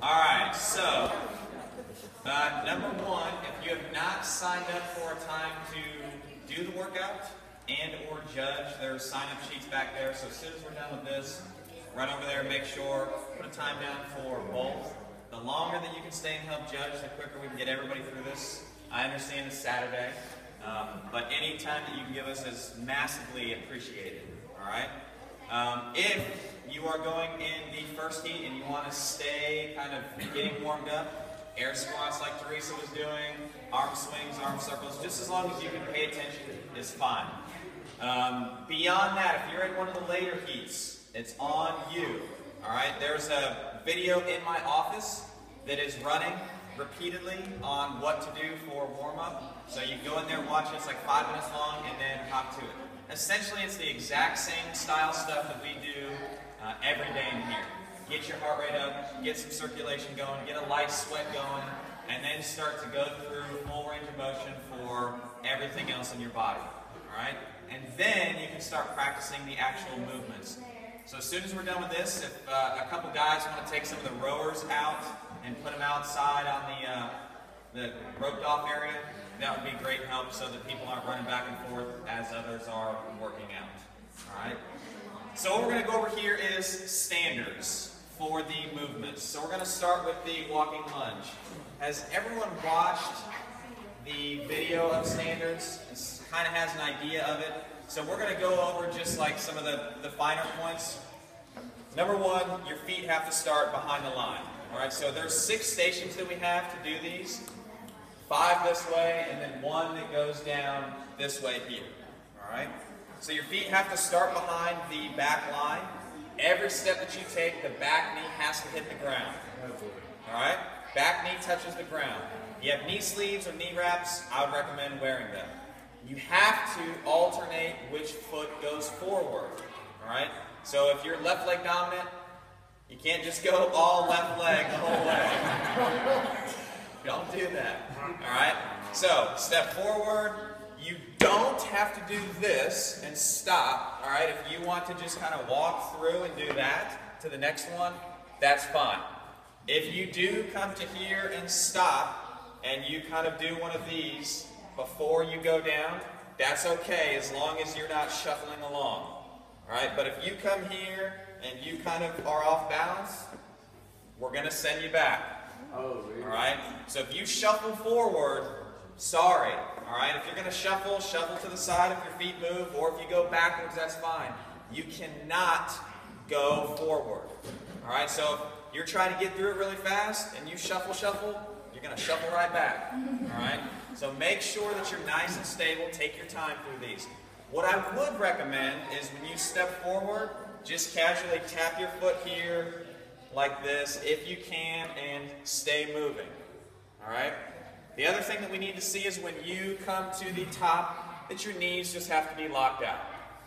Alright, so, number one, if you have not signed up for a time to do the workout and or judge, there are sign-up sheets back there, so as soon as we're done with this, run over there and make sure, put a time down for both. The longer that you can stay and help judge, the quicker we can get everybody through this. I understand it's Saturday, but any time that you can give us is massively appreciated, alright? If you are going in the first heat and you want to stay kind of getting warmed up, air squats like Teresa was doing, arm swings, arm circles, just as long as you can pay attention is fine. Beyond that, if you're in one of the later heats, it's on you. Alright, there's a video in my office that is running repeatedly on what to do for warm-up. So you go in there and watch it, it's like 5 minutes long, and then hop to it. Essentially, it's the exact same style stuff that we do every day in here. Get your heart rate up, get some circulation going, get a light sweat going, and then start to go through full range of motion for everything else in your body. Alright? And then you can start practicing the actual movements. So as soon as we're done with this, if a couple guys want to take some of the rowers out and put them outside on the roped off area, that would be great help so that people aren't running back and forth as others are working out. Alright? So what we're going to go over here is standards for the movements. So we're going to start with the walking lunge. Has everyone watched the video of standards? It kind of has an idea of it. So we're going to go over just like some of the finer points. Number one, your feet have to start behind the line. Alright, so there's 6 stations that we have to do these. 5 this way, and then 1 that goes down this way here. Alright? So your feet have to start behind the back line. Every step that you take, the back knee has to hit the ground. Alright? Back knee touches the ground. If you have knee sleeves or knee wraps, I would recommend wearing them. You have to alternate which foot goes forward. Alright? So if you're left leg dominant, you can't just go all left leg the whole way. Don't do that. Alright? So, step forward. You don't have to do this and stop. Alright? If you want to just kind of walk through and do that to the next one, that's fine. If you do come to here and stop, and you kind of do one of these before you go down, that's okay as long as you're not shuffling along. Alright? But if you come here and you kind of are off balance, we're going to send you back. Alright? So if you shuffle forward, sorry. Alright? If you're going to shuffle, shuffle to the side if your feet move, or if you go backwards, that's fine. You cannot go forward. Alright? So if you're trying to get through it really fast and you shuffle, you're going to shuffle right back. Alright? So make sure that you're nice and stable. Take your time through these. What I would recommend is when you step forward, just casually tap your foot here like this if you can and stay moving. Alright? The other thing that we need to see is when you come to the top that your knees just have to be locked out.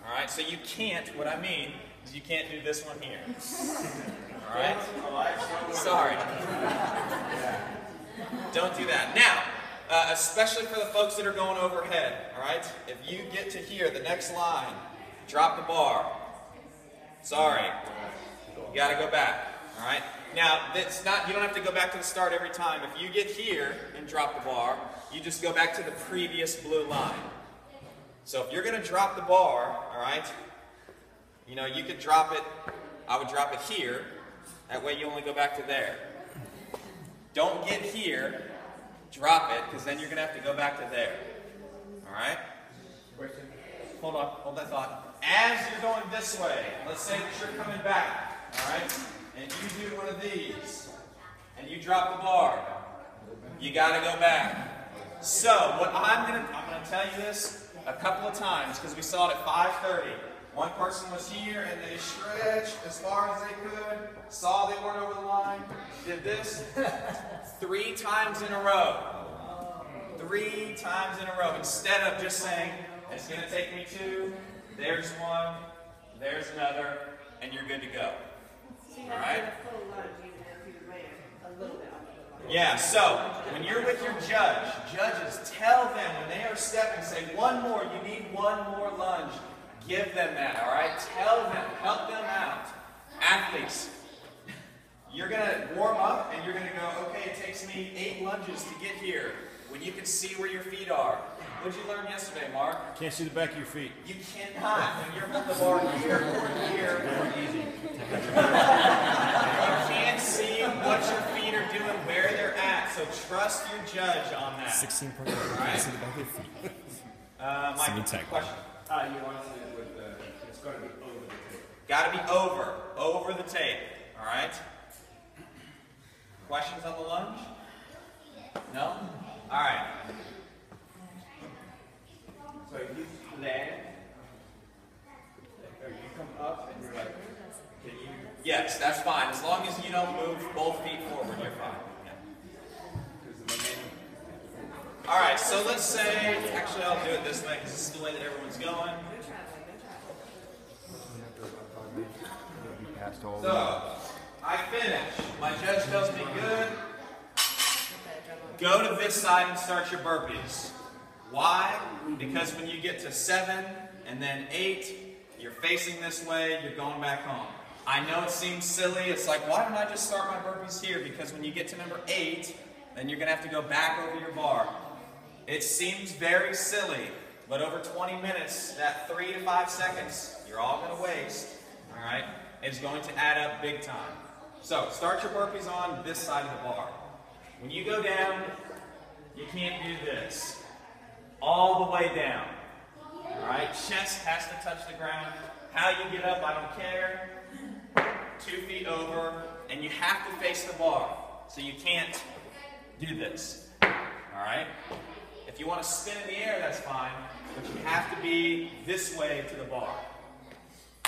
Alright? So you can't, what I mean is you can't do this one here. Alright? Sorry. Don't do that. Now, especially for the folks that are going overhead, alright? If you get to here, the next line, drop the bar. Sorry. You gotta go back. Alright? Now, it's not, you don't have to go back to the start every time. If you get here and drop the bar, you just go back to the previous blue line. So if you're gonna drop the bar, alright, you know, you could drop it, I would drop it here. That way you only go back to there. Don't get here, drop it, because then you're going to have to go back to there. Alright? Hold on, hold that thought. As you're going this way, let's say that you're coming back, alright? And you do one of these, and you drop the bar. You got to go back. So, what I'm going to tell you this a couple of times, because we saw it at 5:30. One person was here, and they stretched as far as they could, saw they weren't over the line, did this 3 times in a row. 3 times in a row. Instead of just saying, it's going to take me 2, there's 1, there's another, and you're good to go. Alright? Yeah, so when you're with your judges, tell them when they are stepping, say, 1 more, you need 1 more lunge. Give them that, alright? Tell them, help them out. Athletes, you're going to warm up and you're going to go, okay, it takes me 8 lunges to get here. When you can see where your feet are. What did you learn yesterday, Mark? Can't see the back of your feet. You cannot. When you're on the bar here or here. Easy. You can't see what your feet are doing, where they're at. So trust your judge on that. 16 per foot. All right. See the back of your feet. Mike, question? You want to say with it's got to be over the tape. Got to be over the tape. All right. Questions on the lunge? No? All right. So you land, or you come up and you're like, can you? Yes, that's fine. As long as you don't move both feet forward, you're fine. Yeah. All right, so let's say, actually I'll do it this way because this is the way that everyone's going. So, I finish. My judge tells me good. Go to this side and start your burpees. Why? Because when you get to 7 and then 8, you're facing this way, you're going back home. I know it seems silly. It's like, why don't I just start my burpees here? Because when you get to number 8, then you're going to have to go back over your bar. It seems very silly, but over 20 minutes, that 3 to 5 seconds, you're all going to waste, all right, is going to add up big time. So, start your burpees on this side of the bar. When you go down, you can't do this. All the way down. Alright, chest has to touch the ground. How you get up, I don't care. 2 feet over, and you have to face the bar. So you can't do this. Alright? If you want to spin in the air, that's fine, but you have to be this way to the bar.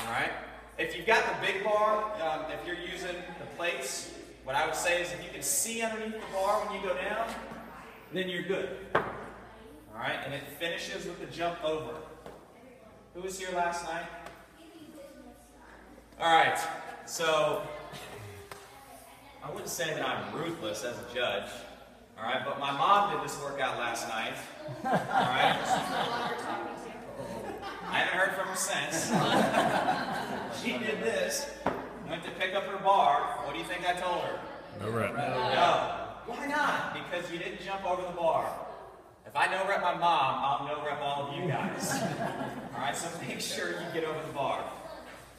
Alright? If you've got the big bar, if you're using the plates, what I would say is if you can see underneath the bar when you go down, then you're good. Alright, and it finishes with the jump over. Who was here last night? Alright, so I wouldn't say that I'm ruthless as a judge. Alright, but my mom did this workout last night. Alright? I haven't heard from her since. She did this, went to pick up her bar. What do you think I told her? No rep. No. Why not? Because you didn't jump over the bar. If I no rep my mom, I'll no rep all of you guys. Alright, so make sure you get over the bar.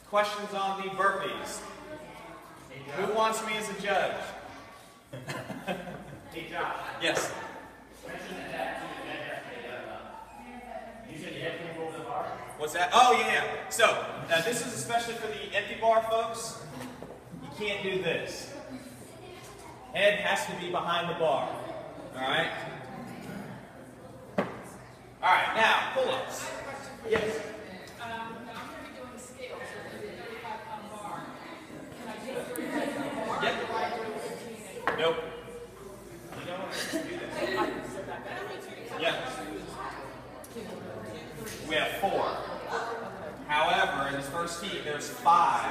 Questions on the burpees? Who wants me as a judge? Hey Josh. Yes. You said you had to go over the bar? What's that? Oh, yeah. So, this is especially for the empty bar folks. You can't do this. Head has to be behind the bar. Alright? Alright, now, pull-ups. Yes? I'm going to be doing scales with a 35-pound bar. Can I take 35-pound bar? Yep. Or do I do it with 15? Nope. You don't want to do that. Yeah. We have 4. However, in this first heat, there's 5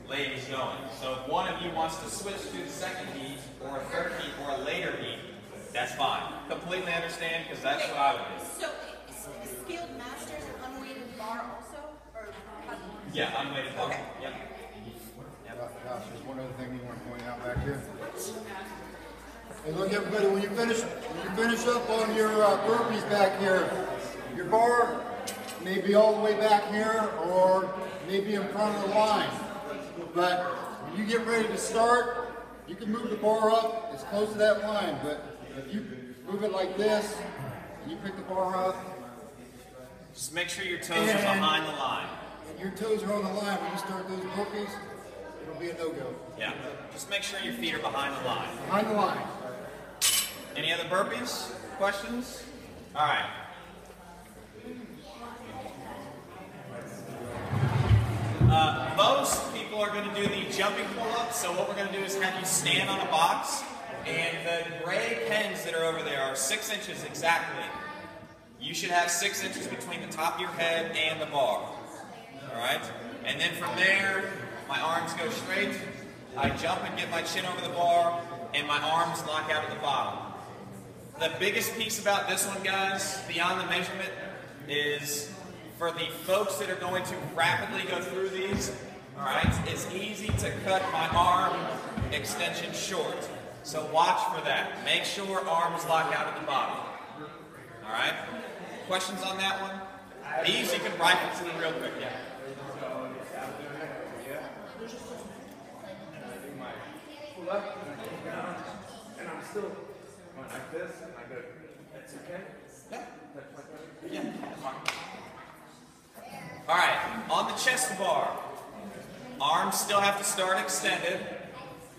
ladies going. So if one of you wants to switch to the second heat, or a third heat, or a later heat, that's fine. Completely understand, because that's what I would do. So, is skilled masters an unweighted bar also? Or Yeah, unweighted bar. Okay. Yep. Gosh, there's one other thing we want to point out back here. Hey, look, everybody, when you finish up on your burpees back here, your bar may be all the way back here or maybe in front of the line. But when you get ready to start, you can move the bar up as close to that line. But if you move it like this, you pick the bar up. Just make sure your toes are behind the line. And your toes are on the line when you start those burpees, it'll be a no-go. Yeah. Just make sure your feet are behind the line. Behind the line. Any other burpees? Questions? All right. Most people are going to do the jumping pull-ups, so what we're going to do is have you stand on a box, and the gray pens that are over there are 6 inches exactly. You should have 6 inches between the top of your head and the bar. Alright? And then from there, my arms go straight, I jump and get my chin over the bar, and my arms lock out at the bottom. The biggest piece about this one, guys, beyond the measurement, is for the folks that are going to rapidly go through these, alright, it's easy to cut my arm extension short. So watch for that. Make sure arms lock out at the bottom. All right? Questions on that one? These you can rifle through real quick. Yeah. Pull up, and I'm still going like this, and I go, that's okay? Yeah. All right, on the chest bar, arms still have to start extended,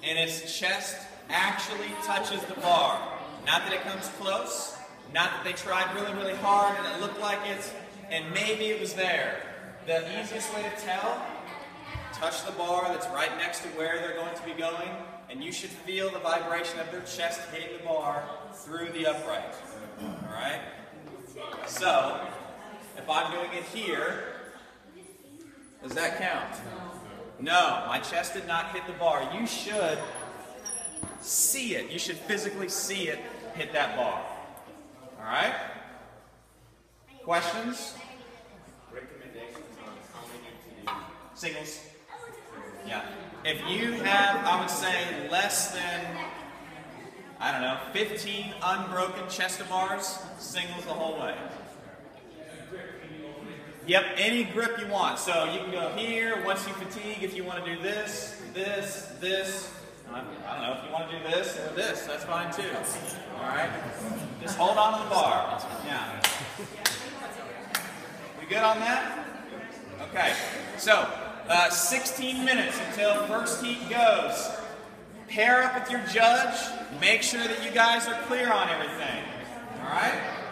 and its chest actually touches the bar. Not that it comes close, not that they tried really, really hard and it looked like it, and maybe it was there. The easiest way to tell, touch the bar that's right next to where they're going to be going, and you should feel the vibration of their chest hitting the bar through the upright. All right? So, if I'm doing it here, does that count? No, my chest did not hit the bar. You should see it. You should physically see it hit that bar. All right? Questions? Recommendations on how many to use. Singles? Yeah. If you have, I would say, less than, I don't know, 15 unbroken chest to bars, singles the whole way. Yep, any grip you want. So you can go here, once you fatigue, if you want to do this, this, this. I don't know, if you want to do this or this, that's fine too. All right? Just hold on to the bar. Yeah. We good on that? Okay. So, 16 minutes until first heat goes. Pair up with your judge. Make sure that you guys are clear on everything. All right?